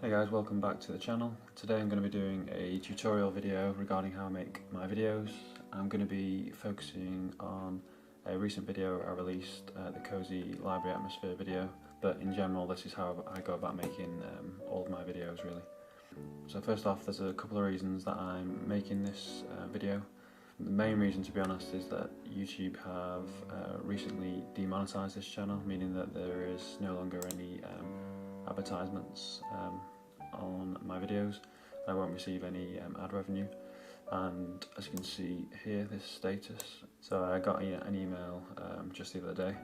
Hey guys, welcome back to the channel. Today I'm going to be doing a tutorial video regarding how I make my videos. I'm going to be focusing on a recent video I released, the Cozy Library Atmosphere video, but in general this is how I go about making all of my videos really. So first off, there's a couple of reasons that I'm making this video. The main reason, to be honest, is that YouTube have recently demonetized this channel, meaning that there is no longer any advertisements on my videos. I won't receive any ad revenue, and as you can see here, this status. So I got an email just the other day,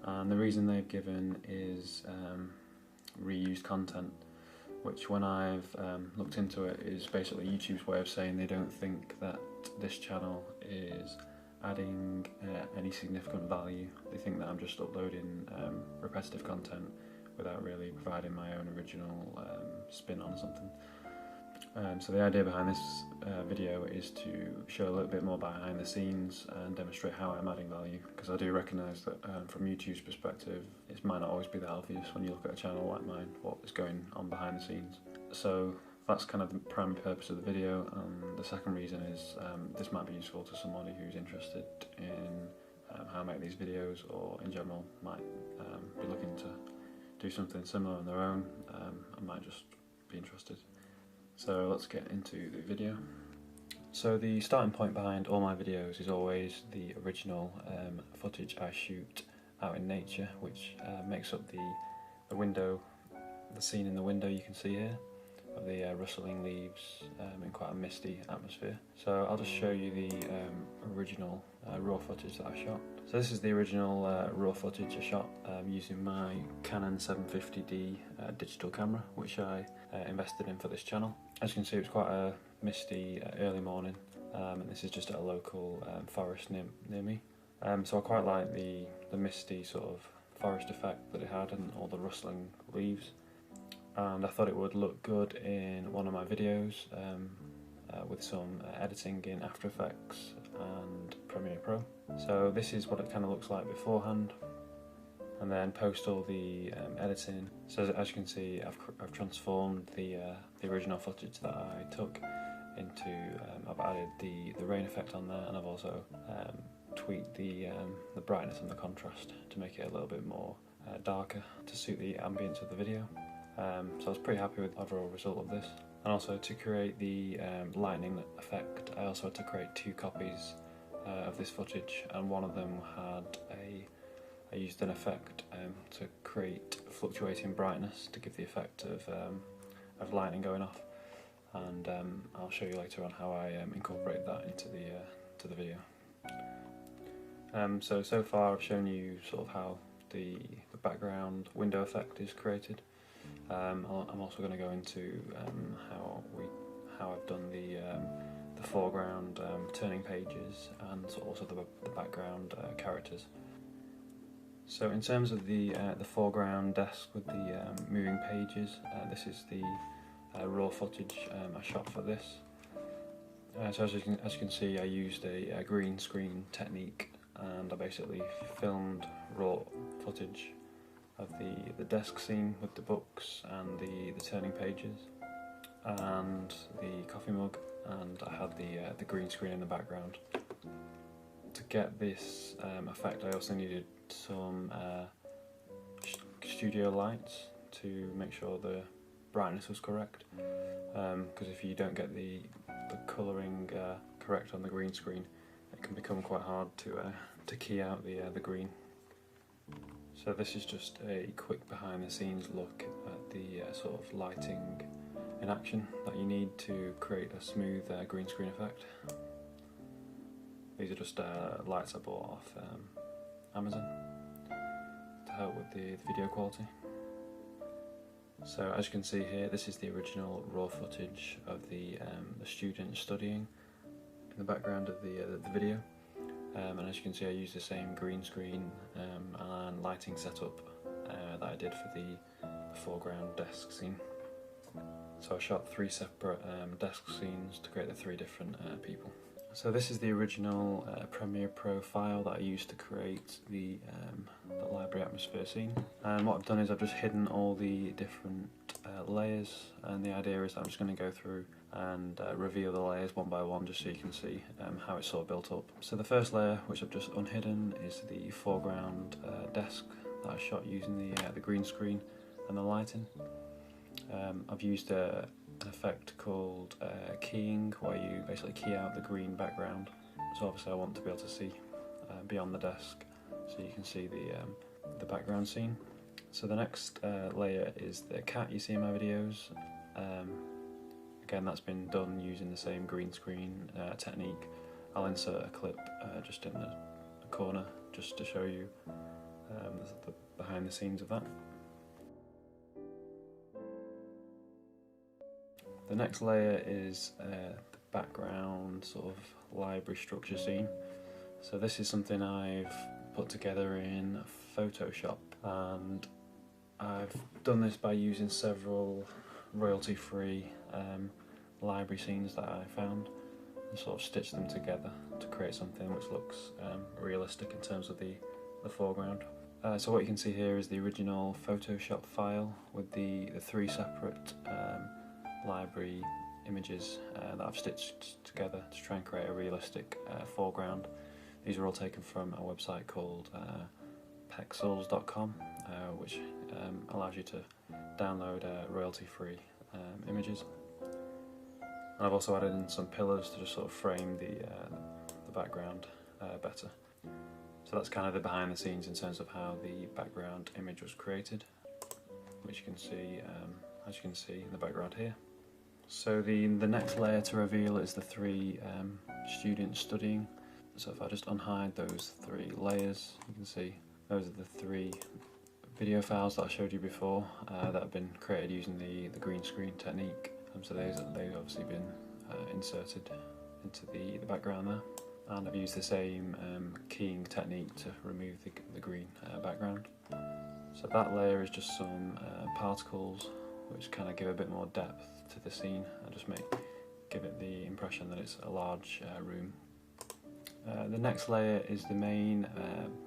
and the reason they've given is reused content, which when I've looked into it is basically YouTube's way of saying they don't think that this channel is adding any significant value. They think that I'm just uploading repetitive content without really providing my own original spin on something. So the idea behind this video is to show a little bit more behind the scenes and demonstrate how I'm adding value, because I do recognise that from YouTube's perspective it might not always be that obvious when you look at a channel like mine what is going on behind the scenes. So that's kind of the primary purpose of the video, and the second reason is this might be useful to somebody who's interested in how I make these videos, or in general might be looking to do something similar on their own. I might just be interested. So let's get into the video. So the starting point behind all my videos is always the original footage I shoot out in nature, which makes up the window, the scene in the window you can see here, of the rustling leaves in quite a misty atmosphere. So I'll just show you the original raw footage that I shot. So this is the original raw footage I shot using my Canon 750D digital camera, which I invested in for this channel. As you can see, it was quite a misty early morning, and this is just at a local forest near me. So I quite like the misty sort of forest effect that it had and all the rustling leaves. And I thought it would look good in one of my videos with some editing in After Effects and Premiere Pro. So this is what it kind of looks like beforehand, and then post all the editing. So as you can see, I've transformed the original footage that I took into, I've added the rain effect on there, and I've also tweaked the brightness and the contrast to make it a little bit more darker to suit the ambience of the video. So I was pretty happy with the overall result of this. And also, to create the lightning effect, I also had to create 2 copies of this footage, and one of them had I used an effect to create fluctuating brightness to give the effect of lightning going off, and I'll show you later on how I incorporate that into the video. So far I've shown you sort of how the background window effect is created. I'm also going to go into how I've done the foreground turning pages, and also the background characters. So in terms of the foreground desk with the moving pages, this is the raw footage I shot for this. So as you can see, I used a green screen technique, and I basically filmed raw footage of the desk scene with the books and the turning pages and the coffee mug, and I had the green screen in the background. To get this effect, I also needed some studio lights to make sure the brightness was correct, because if you don't get the colouring correct on the green screen, it can become quite hard to key out the green. So this is just a quick behind the scenes look at the sort of lighting in action that you need to create a smooth green screen effect. These are just lights I bought off Amazon to help with the video quality. So as you can see here, this is the original raw footage of the student studying in the background of the video. And as you can see, I used the same green screen and lighting setup that I did for the foreground desk scene. So I shot 3 separate desk scenes to create the 3 different people. So this is the original Premiere Pro file that I used to create the library atmosphere scene. And what I've done is I've just hidden all the different layers, and the idea is that I'm just going to go through and reveal the layers one by one just so you can see how it's sort of built up. So the first layer, which I've just unhidden, is the foreground desk that I shot using the green screen and the lighting. I've used an effect called keying, where you basically key out the green background. So obviously I want to be able to see beyond the desk, so you can see the background scene. So the next layer is the cat you see in my videos. Again, that's been done using the same green screen technique. I'll insert a clip just in the corner just to show you the behind the scenes of that. The next layer is the background sort of library structure scene. So this is something I've put together in Photoshop, and I've done this by using several royalty-free library scenes that I found and sort of stitched them together to create something which looks realistic in terms of the foreground. So what you can see here is the original Photoshop file with the three separate library images that I've stitched together to try and create a realistic foreground. These are all taken from a website called pexels.com, which allows you to download royalty-free images. And I've also added in some pillars to just sort of frame the background better. So that's kind of the behind the scenes in terms of how the background image was created, which you can see, as you can see in the background here. So the next layer to reveal is the three students studying. So if I just unhide those three layers, you can see those are the three video files that I showed you before that have been created using the green screen technique. So they've obviously been inserted into the background there. And I've used the same keying technique to remove the green background. So that layer is just some particles which kind of give a bit more depth to the scene and just give it the impression that it's a large room. The next layer is the main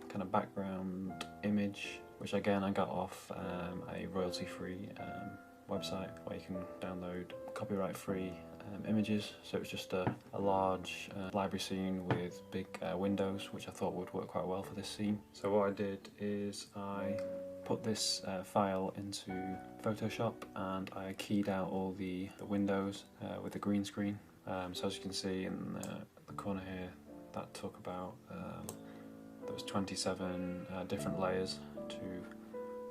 kind of background image, which again I got off a royalty-free website where you can download copyright-free images. So it's just a large library scene with big windows, which I thought would work quite well for this scene. So what I did is I put this file into Photoshop and I keyed out all the windows with the green screen. So as you can see in the corner here, that took about there was 27 different layers to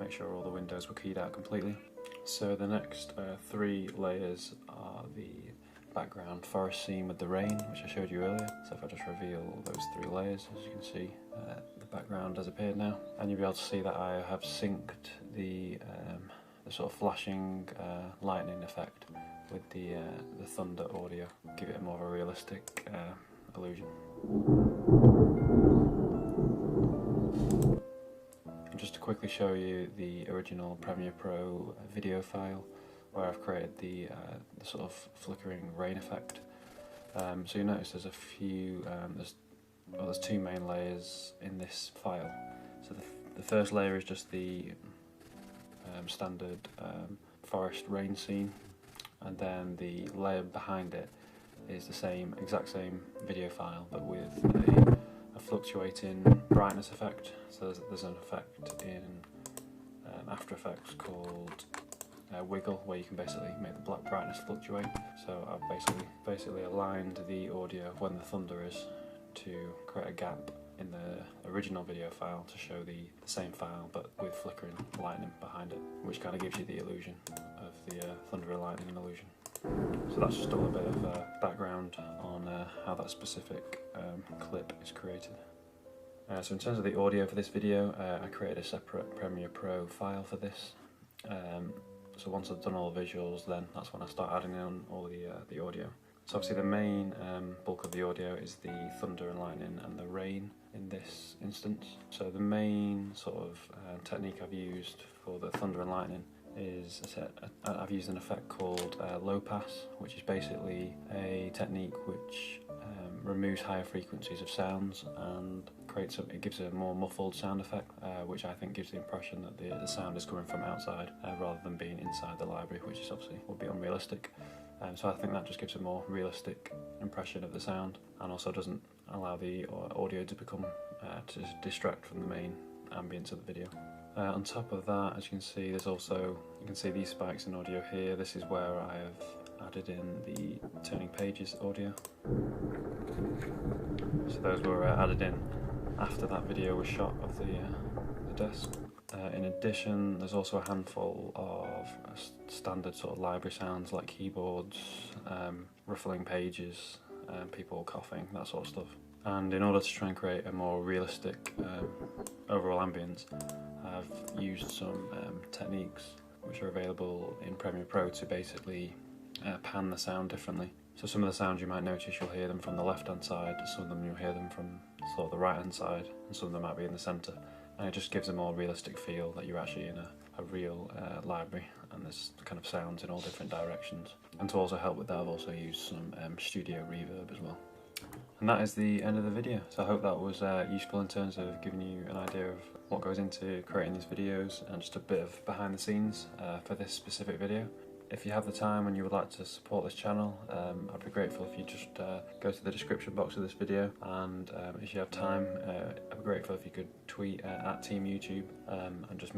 make sure all the windows were keyed out completely. So the next three layers are the background forest scene with the rain, which I showed you earlier. So if I just reveal those three layers, as you can see, the background has appeared now, and you'll be able to see that I have synced the sort of flashing lightning effect with the thunder audio, give it more of a realistic illusion. And just to quickly show you the original Premiere Pro video file, where I've created the sort of flickering rain effect. So you notice there's a few, there's two main layers in this file. So the first layer is just the standard forest rain scene, and then the layer behind it is the exact same video file, but with a fluctuating brightness effect. So there's an effect in After Effects called wiggle, where you can basically make the black brightness fluctuate. So I've basically aligned the audio when the thunder is to create a gap in the original video file to show the same file but with flickering lightning behind it, which kind of gives you the illusion of the thunder and lightning illusion. So that's just all a bit of background on how that specific clip is created. So in terms of the audio for this video, I created a separate Premiere Pro file for this. So once I've done all the visuals, then that's when I start adding in all the audio. So obviously the main bulk of the audio is the thunder and lightning and the rain in this instance. So the main sort of technique I've used for the thunder and lightning is I've used an effect called low pass, which is basically a technique which removes higher frequencies of sounds and it gives a more muffled sound effect, which I think gives the impression that the sound is coming from outside rather than being inside the library, which is obviously would be unrealistic. So I think that just gives a more realistic impression of the sound, and also doesn't allow the audio to become to distract from the main ambience of the video. On top of that, as you can see, there's also, you can see these spikes in audio here. This is where I have added in the turning pages audio. So those were added in after that video was shot of the desk. In addition, there's also a handful of standard sort of library sounds like keyboards, ruffling pages, people coughing, that sort of stuff. And in order to try and create a more realistic overall ambience, I've used some techniques which are available in Premiere Pro to basically pan the sound differently. So some of the sounds you might notice, you'll hear them from the left hand side, some of them you'll hear them from sort of the right hand side, and some of them might be in the centre. And it just gives a more realistic feel that you're actually in a real library, and there's kind of sounds in all different directions. And to also help with that, I've also used some studio reverb as well. And that is the end of the video. So I hope that was useful in terms of giving you an idea of what goes into creating these videos and just a bit of behind the scenes for this specific video. If you have the time and you would like to support this channel, I'd be grateful if you just go to the description box of this video, and if you have time, I'd be grateful if you could tweet at Team YouTube and just